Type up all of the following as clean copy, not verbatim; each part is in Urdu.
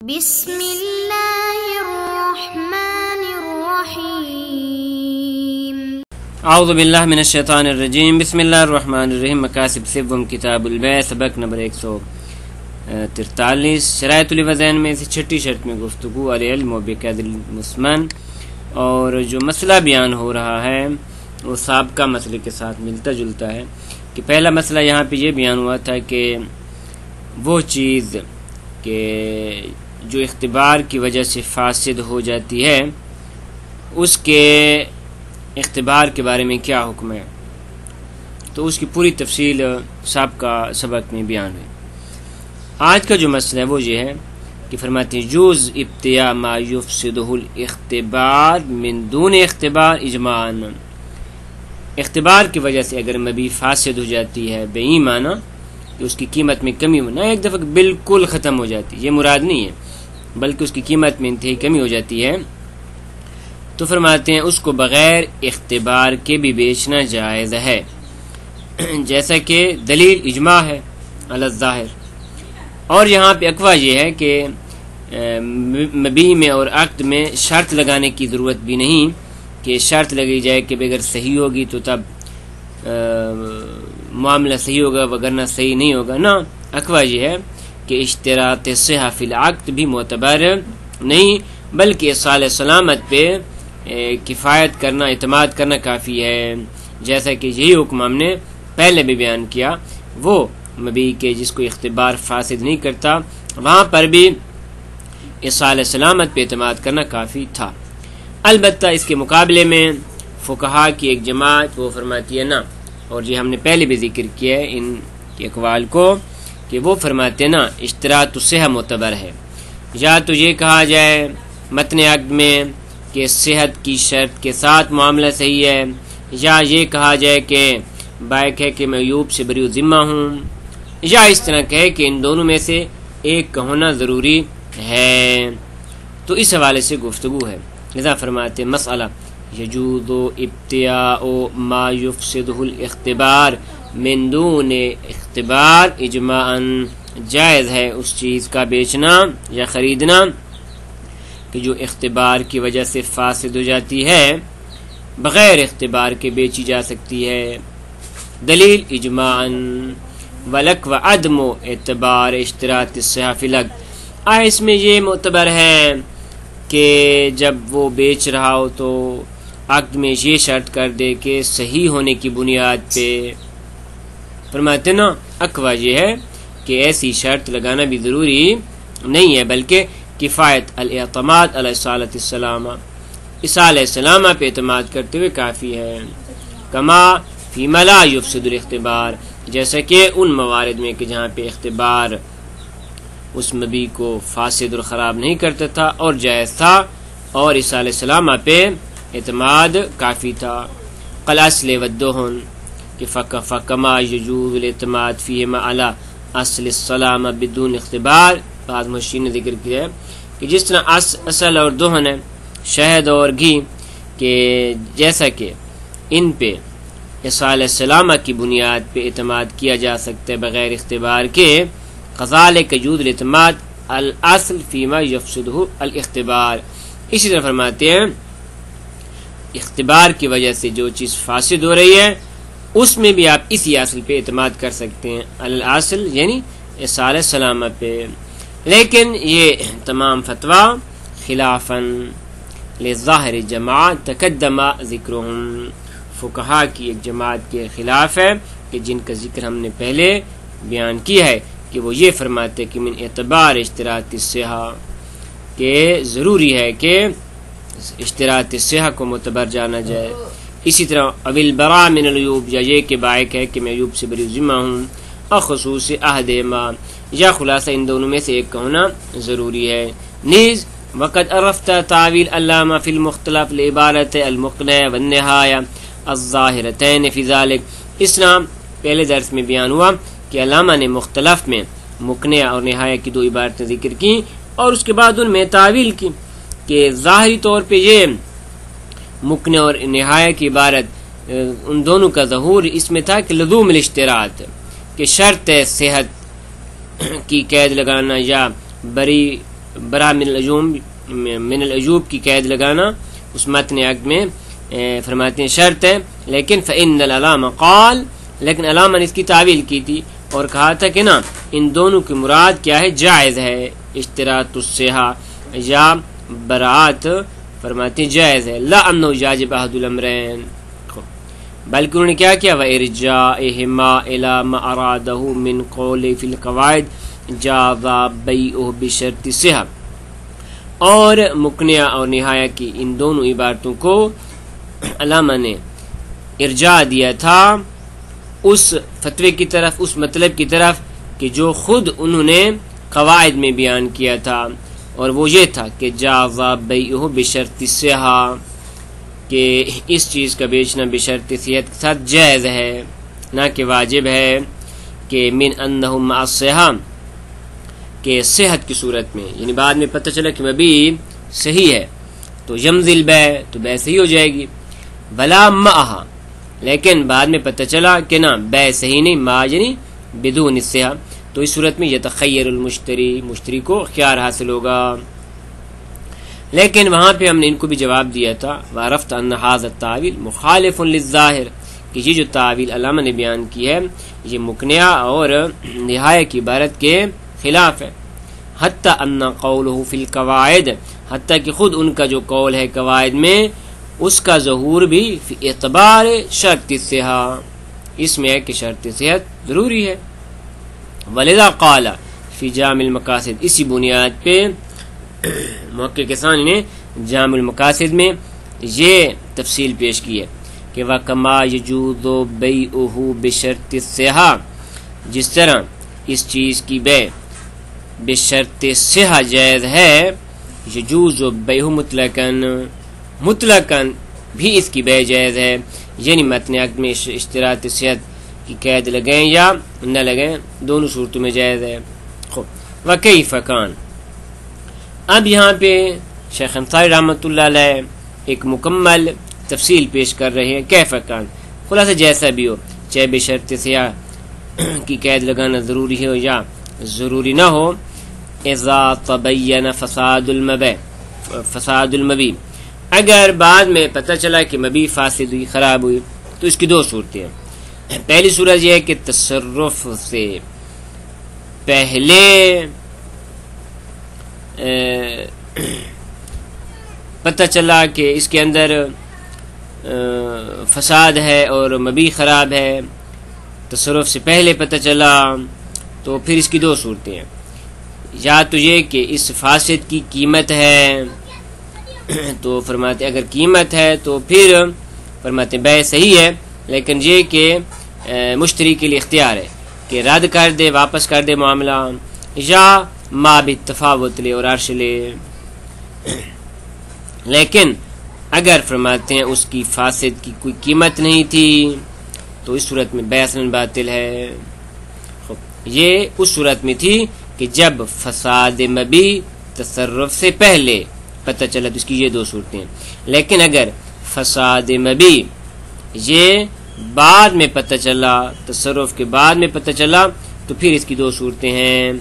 بسم اللہ الرحمن الرحیم اعوذ باللہ من الشیطان الرجیم بسم اللہ الرحمن الرحیم مقاصد سوم کتاب البیع سبق نمبر 143 شرائط الوزین میں سے چھٹی شرط میں گفتگو العلم و بقید المسمن، اور جو مسئلہ بیان ہو رہا ہے وہ سابقہ مسئلے کے ساتھ ملتا جلتا ہے کہ پہلا مسئلہ یہاں پہ یہ بیان ہوا تھا کہ وہ چیز کہ جو اختبار کی وجہ سے فاسد ہو جاتی ہے اس کے اختبار کے بارے میں کیا حکم ہے، تو اس کی پوری تفصیل سابقہ سبق میں بیان ہے۔ آج کا جو مسئلہ ہے وہ یہ ہے کہ فرماتے ہیں جوز ابتیاء ما یفسدہ الاختبار من دون اختبار اجماعاً، اختبار کی وجہ سے اگر مبیع فاسد ہو جاتی ہے بے ایمانہ کہ اس کی قیمت میں کمی ہونا ایک دفعہ بالکل ختم ہو جاتی ہے، یہ مراد نہیں ہے بلکہ اس کی قیمت میں انتہائی کمی ہو جاتی ہے، تو فرماتے ہیں اس کو بغیر اختبار کے بھی بیچنا جائز ہے، جیسا کہ دلیل اجماع ہے علی الظاہر۔ اور یہاں پہ اقوا یہ ہے کہ مبیع میں اور عقد میں شرط لگانے کی ضرورت بھی نہیں کہ شرط لگی جائے کہ اگر صحیح ہوگی تو تب معاملہ صحیح ہوگا وگرنہ صحیح نہیں ہوگا، نہ، اقوا یہ ہے کہ اشتراط صحہ فی العقد بھی معتبر نہیں بلکہ اصال سلامت پہ کفایت کرنا، اعتماد کرنا کافی ہے، جیسا کہ یہی حکم ہم نے پہلے بھی بیان کیا، وہ مبیع کے جس کو اختبار فاسد نہیں کرتا وہاں پر بھی اصال سلامت پہ اعتماد کرنا کافی تھا۔ البتہ اس کے مقابلے میں فقہا کی ایک جماعت وہ فرماتی ہے نا، اور یہ ہم نے پہلے بھی ذکر کیا ہے ان کے اقوال کو، کہ وہ فرماتے ہیں نا اشتراط الصحہ معتبر ہے، یا تو یہ کہا جائے متن عقد میں کہ صحت کی شرط کے ساتھ معاملہ صحیح ہے، یا یہ کہا جائے کہ بائق ہے کہ میں عیوب سے بری ذمہ ہوں، یا اس طرح کہے کہ ان دونوں میں سے ایک کا ہونا ضروری ہے، تو اس حوالے سے گفتگو ہے۔ لذا فرماتے ہیں مسئلہ یجوز ابتیاء ما یفسدہ الاختبار من دون اختبار اجماعاً، جائز ہے اس چیز کا بیچنا یا خریدنا کہ جو اختبار کی وجہ سے فاسد ہو جاتی ہے بغیر اختبار کے بیچی جا سکتی ہے، دلیل اجماعاً ولک و عدم اعتبار اشتراط الصحہ فی العقد، اس میں یہ معتبر ہے کہ جب وہ بیچ رہا ہو تو عقد میں یہ شرط کر دے کہ صحیح ہونے کی بنیاد پہ، فرماتے نا اقوا یہ ہے کہ ایسی شرط لگانا بھی ضروری نہیں ہے بلکہ کفایت الاعتماد علی اصالۃ السلامہ، اصالہ السلامہ پہ اعتماد کرتے ہوئے کافی ہے، کما فیما لا یفسد الاختبار، جیسا کہ ان موارد میں کہ جہاں پہ اختبار اس مبیع کو فاسد اور خراب نہیں کرتا تھا اور جائز تھا اور اصالہ السلامہ پہ اعتماد کافی تھا، قالاصل والدہن کہ فکما یجوز الاعتماد فیہما علی اصل السلامہ بدون اختبار، بعض محشرین نے ذکر کیا ہے کہ جس طرح اصل اور دہن ہے شہد اور گھی کہ جیسا کہ ان پہ اصال السلامہ کی بنیاد پہ اعتماد کیا جا سکتا ہے بغیر اختبار کے، کذالک یجوز الاعتماد الاصل فیما یفسدہ الاختبار، اسی طرح فرماتے ہیں اختبار کی وجہ سے جو چیز فاسد ہو رہی ہے اس میں بھی آپ اسی اصل پہ اعتماد کر سکتے ہیں، الاصل یعنی اصال السلامہ پہ، لیکن یہ تمام فتویٰ خلافاً لظاہر جماعت تقدم ذکرہم، فقہا کی ایک جماعت کے خلاف ہے کہ جن کا ذکر ہم نے پہلے بیان کیا ہے کہ وہ یہ فرماتے کہ من اعتبار اشتراط الصحہ کہ ضروری ہے کہ اشتراط الصحہ کو معتبر جانا جائے، اسی طرح اول برا من العیوب، یا یہ کہ بائق ہے کہ میں عیوب سے بری ذمہ ہوں، اور خصوص احدہما، یا خلاصہ ان دونوں میں سے ایک کا ہونا ضروری ہے، نیز وقد عرفت تعویل علامہ فی المختلف لعبارت المقنع والنہایہ الظاہرتین فی ذالک، اس طرح پہلے درس میں بیان ہوا کہ علامہ نے مختلف میں مقنع اور نہایہ کی دو عبارتیں ذکر کی اور اس کے بعد ان میں تعویل کی کہ ظاہری طور پہ یہ مقنع اور نہایہ کی عبارت ان دونوں کا ظہور اس میں تھا کہ لزوم الاشتراط، کہ شرط صحت کی قید لگانا یا بری برا من العجوب کی قید لگانا اس متن عقد میں فرماتے ہیں شرط ہے، لیکن فإن العلامہ قال، لیکن علامہ نے اس کی تعویل کی تھی اور کہا تھا کہ نا ان دونوں کی مراد کیا ہے، جائز ہے، اشتراط الصحہ یا برات فرماتے ہیں جائز ہے، لا انه یاجب احد الامرین، بلکہ انہوں نے کیا کیا، وَإِرْجَائِهِمَا إِلَى مَا أَرَادَهُ مِنْ قَوْلِ فِي الْقَوَائِدِ جَازَ بَيْعُهُ بِشَرْطِ الصِّحَةِ، اور مقنعہ اور نہایہ کی ان دونوں عبارتوں کو علامہ نے ارجاع دیا تھا اس فتوے کی طرف، اس مطلب کی طرف کہ جو خود انہوں نے قواعد میں بیان کیا تھا، اور وہ یہ تھا کہ جاز بیعہ بشرط الصحہ، کہ اس چیز کا بیچنا بشرط صحت کے ساتھ جائز ہے، نہ کہ واجب ہے، کہ من انہ مع الصحہ، کہ صحت کی صورت میں، یعنی بعد میں پتہ چلا کہ مبی صحیح ہے تو یمضی البیع، تو بیع صحیح ہو جائے گی، بلا معہا، لیکن بعد میں پتہ چلا کہ نا بیع صحیح نہیں، ما یعنی بدون الصحہ، تو اس صورت میں یتخیر المشتری، مشتری کو اختیار حاصل ہوگا۔ لیکن وہاں پہ ہم نے ان کو بھی جواب دیا تھا، وعرفت ان ھذا التعویل مخالف للظاہر، کہ یہ جو تعویل علامہ نے بیان کی ہے یہ مقنعہ اور نہایہ کی عبارت کے خلاف ہے، حتی ان قولہ فی القواعد، حتیٰ کہ خود ان کا جو قول ہے قواعد میں، اس کا ظہور بھی فی اعتبار شرط الصحہ، اس میں ہے کہ شرط صحت ضروری ہے، ولذا قال فی جامع المقاصد، اسی بنیاد پہ محقق ثانی نے جامع المقاصد میں یہ تفصیل پیش کی ہے کہ وَكَمَا يَجُوزُ بَيْعُهُ بِشَرْطِ الصِّحَةِ، جس طرح اس چیز کی بیع بشرط صحہ جائز ہے، یجوز بیعہ مطلقاً بھی اس کی بیع جائز ہے، یعنی متن عقد میں اشتراط صحت کی قید لگیں یا نہ لگیں، دونوں صورتوں میں جائز ہے۔ وَكَيْفَ كَانَ، اب یہاں پہ شیخ انصاری رحمۃ اللہ علیہ ایک مکمل تفصیل پیش کر رہے ہیں، کیف کان، خلاصہ جیسا بھی ہو، چاہے بشرط صحہ کی قید لگانا ضروری ہو یا ضروری نہ ہو، اذا تبین فساد المبی، اگر بعد میں پتہ چلا کہ مبی فاسد ہوئی، خراب ہوئی، تو اس کی دو صورتیں ہیں۔ پہلی صورت یہ ہے کہ تصرف سے پہلے پتہ چلا کہ اس کے اندر فساد ہے اور مبی خراب ہے، تصرف سے پہلے پتہ چلا، تو پھر اس کی دو صورتیں ہیں، یا تو یہ کہ اس فاسد کی قیمت ہے، تو فرماتے اگر قیمت ہے تو پھر فرماتے بیع صحیح ہے، لیکن یہ کہ مشتری کے لیے اختیار ہے کہ رد کر دے، واپس کر دے معاملہ، یا ما بالتفاوت لے اور عرش لے۔ لیکن اگر فرماتے ہیں اس کی فاسد کی کوئی قیمت نہیں تھی تو اس صورت میں بیع اصلاً باطل ہے۔ یہ اس صورت میں تھی کہ جب فساد مبی تصرف سے پہلے پتہ چلا، تو اس کی یہ دو صورتیں ہیں۔ لیکن اگر فساد مبی یہ بعد میں پتہ چلا، تصرف کے بعد میں پتہ چلا، تو پھر اس کی دو صورتیں ہیں۔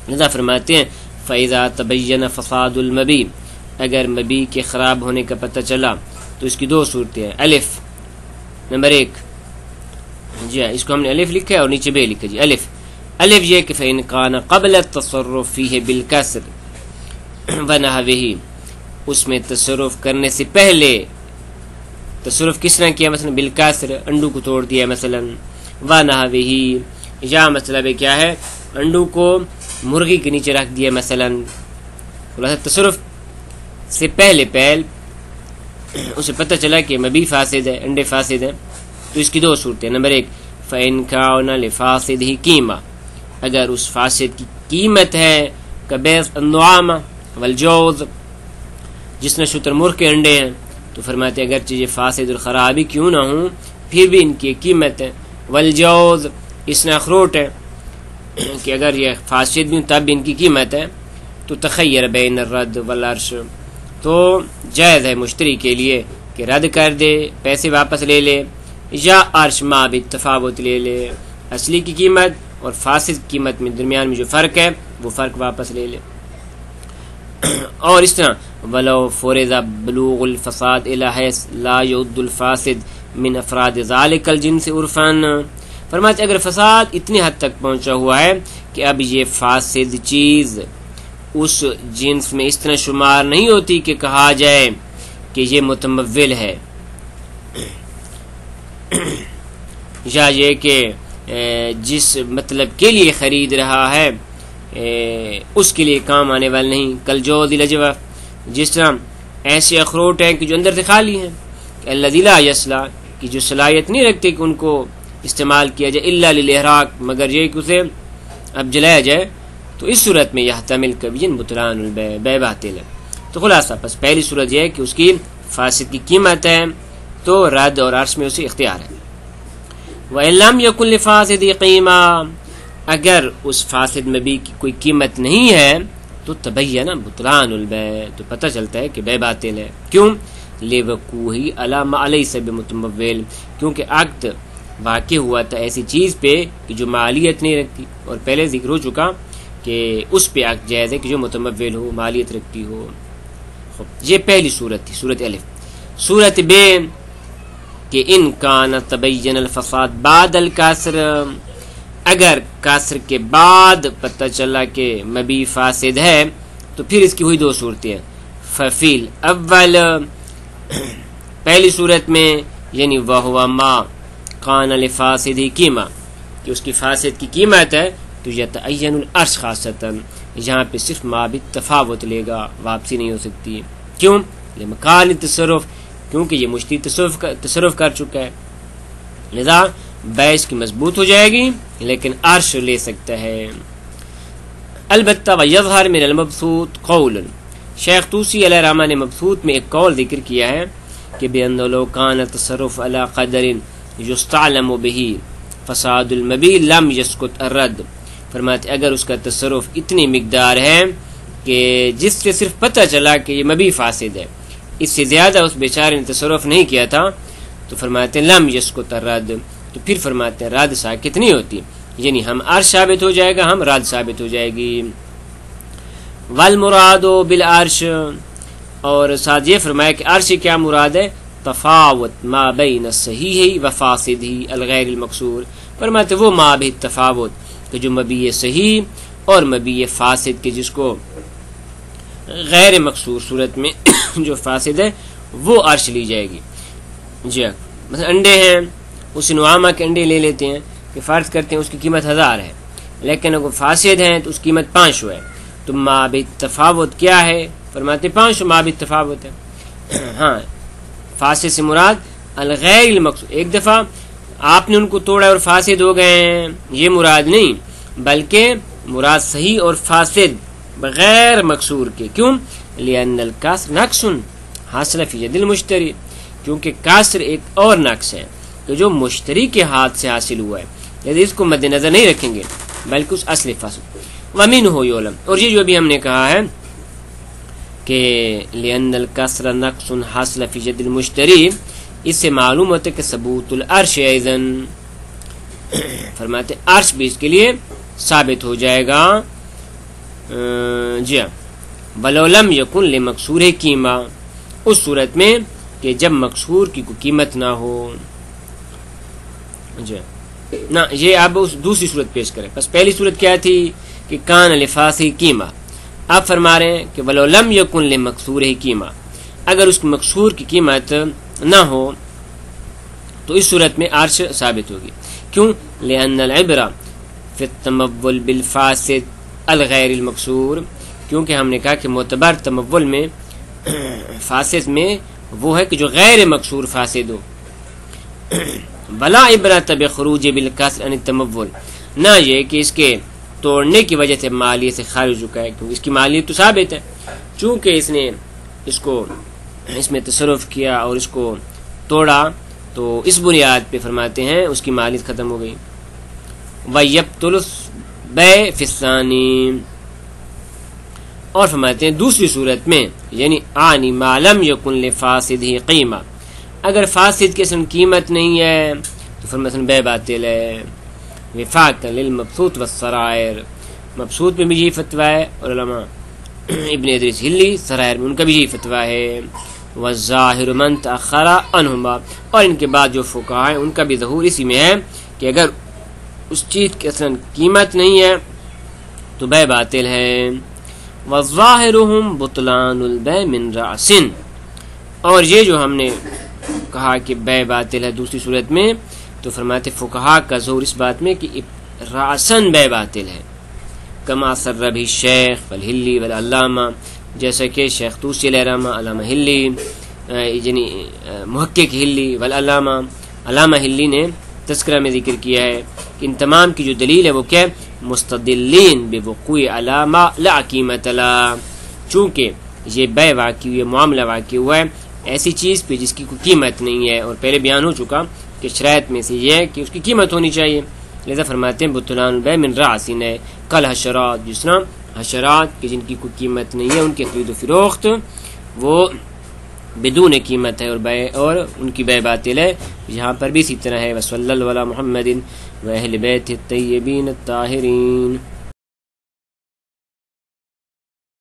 لذا فرماتے ہیں فَإِذَا تَبَيَّنَ فَسَادُ الْمَبِي، اگر مبی کے خراب ہونے کا پتہ چلا تو اس کی دو صورتیں ہیں۔ الف نمبر 1، جی ہاں، اس کو ہم نے الف لکھا ہے اور نیچے بے لکھا، جی الف یہ کہ فَإِنْ كَانَ قَبْلَ التَّصَرُّفِ فِيهِ بِالْكَسْرِ وَنَحْوِهِ، اس میں تصرف کرنے سے پہلے تصرف کس طرح کیا، مثلا بالکسر، انڈو کو توڑ دیا مثلا، وَنَحْوِهِ، یا مطلب کیا ہے، انڈو کو مرغی کے نیچے رکھ دیا مثلا، خلاصہ تصرف سے پہلے اسے پتہ چلا کہ مبی فاسد ہے، انڈے فاسد ہیں، تو اس کی دو صورتیں۔ نمبر 1، فَإِنْ كَانَ لِفَاسِدِهِ قِیمَةٌ، اگر اس فاسد کی قیمت ہے، کبیع النعامہ والجوز، جس نے شتر مرغ کے انڈے ہیں، تو فرماتے ہیں اگرچہ یہ فاسد اور خرابی کیوں نہ ہوں، پھر بھی ان کی قیمت ہے، والجوز، اس نے اخروٹ ہے، کہ اگر یہ فاسد بھی تب بھی ان کی قیمت ہے، تو تخیر بین الرد والعرش، تو جائز ہے مشتری کے لیے کہ رد کر دے، پیسے واپس لے لے، یا عرش ما بالتفاوت لے لے، اصلی کی قیمت اور فاسد قیمت میں درمیان میں جو فرق ہے وہ فرق واپس لے لے۔ اور اس طرح ولو فرض بلوغ الفساد الى حيث لا يعد الفاسد من افراد ذلك الجنس عرفا، فرماتے اگر فساد اتنی حد تک پہنچا ہوا ہے کہ اب یہ فاسد چیز اس جنس میں اس طرح شمار نہیں ہوتی کہ کہا جائے کہ یہ متمول ہے، یا یہ کہ جس مطلب کے لیے خرید رہا ہے اس کے لیے کام آنے والا نہیں، کل جو دلجوا، جس طرح ایسے اخروٹ ہیں کہ جو اندر سے خالی ہیں، الذی لا یصلح، کہ جو صلاحیت نہیں رکھتے کہ ان کو استعمال کیا جائے الا للاحراق، مگر یہ کہ اسے اب جلایا جائے، تو اس صورت میں یحتمل کبین بطلان البیع، بیع باطل ہے۔ تو خلاصہ پس پہلی صورت یہ ہے کہ اس کی فاسد کی قیمت ہے تو رد اور عرش میں اسے اختیار ہے۔ وَإِن لَمْ يَكُنْ لِفَاسِدِ قِیمَةٌ، اگر اس فاسد میں بھی کوئی قیمت نہیں ہے تو تبین بطلان البیع، تو پتہ چلتا ہے کہ بیع باطل ہے۔ کیوں؟ لِوَقُوعِهِ عَلَى مَا لَيْسَ بِمُتَمَوِّلٍ، کیونکہ عقد واقع ہوا تھا ایسی چیز پہ کہ جو مالیت نہیں رکھتی، اور پہلے ذکر ہو چکا کہ اس پہ عقد جائز ہے کہ جو متمول ہو، مالیت رکھتی ہو۔ یہ پہلی صورت تھی، صورت الف۔ صورت ب کہ ان کان تبین الفساد بعد الکسر، اگر کسر کے بعد پتہ چلا کہ مبی فاسد ہے تو پھر اس کی ہوئی دو صورتیں ہیں۔ ففیل اول، پہلی صورت میں یعنی وہو ما کان لفاسد قیمہ، کہ اس کی فاسد کی قیمت ہے، تو یتعین العرش خاصتاً، یہاں پہ صرف ما بھی تفاوت لے گا، واپسی نہیں ہو سکتی۔ کیوں؟ لمکان تصرف، کیونکہ یہ مشتری تصرف کر چکا ہے، لذا بیع کی مضبوط ہو جائے گی لیکن عرش لے سکتا ہے۔ البتہ ویظہر من المبسوط قول، شیخ طوسی علیہ الرحمہ نے مبسوط میں ایک قول ذکر کیا ہے کہ بأن لو کان تصرف علی قدر یستعلم بہ فساد المبیع لم یسکت الرد، فرماتے اگر اس کا تصرف اتنی مقدار ہے کہ جس سے صرف پتہ چلا کہ یہ مبیع فاسد ہے، اس سے زیادہ اس بیچارے نے تصرف نہیں کیا تھا، تو فرماتے ہیں لم یسکت الرد، تو پھر فرماتے ہیں رد ساکت نہیں ہوتی، یعنی ہم عرش ثابت ہو جائے گا، ہم رد ثابت ہو جائے گی۔ والمراد بالعرش، اور ساتھ یہ فرمایا کہ عرش کیا مراد ہے؟ تفاوت ما بین صحیح و فاسد ہی الغیر المقصور، فرماتے وہ ما بھی تفاوت کہ جو مبیع صحیح اور مبیع فاسد کے جس کو غیر مقصور صورت میں جو فاسد ہے وہ عرش لی جائے گی۔ جی مثلا انڈے ہیں، اس نعامہ کے انڈے لے لیتے ہیں کہ فرض کرتے ہیں اس کی قیمت 1000 ہے، لیکن اگر فاسد ہیں تو اس کی قیمت 500 ہے، تو ما بالتفاوت کیا ہے؟ فرماتے 500 ما بالتفاوت ہے۔ ہاں، فاسد سے مراد الغیر المقصود، ایک دفعہ آپ نے ان کو توڑا اور فاسد ہو گئے ہیں، یہ مراد نہیں، بلکہ مراد صحیح اور فاسد بغیر مقصور کے۔ کیوں؟ لأن الکسر نقص حاصل فی ید المشتری، کیونکہ کسر ایک اور نقص ہے کہ جو مشتری کے ہاتھ سے حاصل ہوا ہے، یعنی اس کو مد نظر نہیں رکھیں گے بلکہ اس اصل فاسد۔ ومنہ یعلم، اور یہ جو ابھی ہم نے کہا ہے کہ لأن الکسر نقص حاصل فی ید المشتری، اس سے معلوم ہوتا ہے کہ ثبوت العرش ایضاً، فرماتے عرش بھی اس کے لیے ثابت ہو جائے گا۔ جی ولو لم یکن لمقصور قیمہ، اس صورت میں کہ جب مقصور کی کوئی قیمت نہ ہو۔ جی نہ، یہ اب اس دوسری صورت پیش کریں، بس پہلی صورت کیا تھی کہ کان لفاسی قیمہ، اب فرما رہے ہیں کہ ولو لم یکن لمقصور قیمہ، اگر اس مقصور کی قیمت نہ ہو تو اس صورت میں عرش ثابت ہوگی۔ کیوں؟ لأن العبرہ فی التمول بالفاسد الغیر المقصور، کیونکہ ہم نے کہا کہ معتبر تمول میں فاسد میں وہ ہے کہ جو غیر مقصور فاسد ہو۔ بلا عبرت بخروج بالکسر عن التمول، نہ یہ کہ اس کے توڑنے کی وجہ سے مالیت سے خارج ہو چکا ہے، کیونکہ اس کی مالیت تو ثابت ہے، چونکہ اس نے اس میں تصرف کیا اور اس کو توڑا، تو اس بنیاد پہ فرماتے ہیں اس کی مالیت ختم ہو گئی۔ وَيَبْطُلُ الْبَيْعُ فِي الثَّانِي، اور فرماتے ہیں دوسری صورت میں یعنی آنی ما لم یکن لفاسد ہی قیمہ، اگر فاسد کے سن قیمت نہیں ہے تو فرماتے ہیں بیع باطل ہے۔ وفاقا للمبسوط والسرائر، مبسوط میں بھی یہی فتویٰ ہے اور علماء ابن ادریس ہلی سرائر میں ان کا بھی یہی فتویٰ ہے. والظاہر من تأخر عنہما، اور ان کے بعد جو فقہاء ہیں ان کا بھی ظہور اسی میں ہے کہ اگر اس چیز کی اصلا قیمت نہیں ہے تو بے باطل ہے. والظاہرہم بطلان البیع من رأس، اور یہ جو ہم نے کہا کہ بے باطل ہے دوسری صورت میں، تو فرماتے فقہاء کا ظہور اس بات میں کہ رأسن بے باطل ہے. کما سر بھی شیخ والہلی والعلامہ، جیسا کہ شیخ طوسی علیہ الرحمہ، علامہ ہلی یعنی محقق ہلی والعلامہ علامہ ہلی نے تذکرہ میں ذکر کیا ہے کہ ان تمام کی جو دلیل ہے وہ کیا؟ مستدلین بوقوع علامہ لا قیمت لا، چونکہ یہ بے واقع ہوئی ہے، معاملہ واقع ہوا ہے ایسی چیز پہ جس کی کوئی قیمت نہیں ہے، اور پہلے بیان ہو چکا کہ شرائط میں سے یہ ہے کہ اس کی قیمت ہونی چاہیے. لہذا فرماتے ہیں بطلان البیع من رأس ہے. کل حشرات، جس طرح حشرات کی جن کی کوئی قیمت نہیں ہے ان کی خرید و فروخت وہ بدون قیمت ہے اور ان کی بے باطل ہے. یہاں پر بھی اسی طرح ہے. وصلی اللہ علی محمد و اہل بیت الطیبین الطاہرین.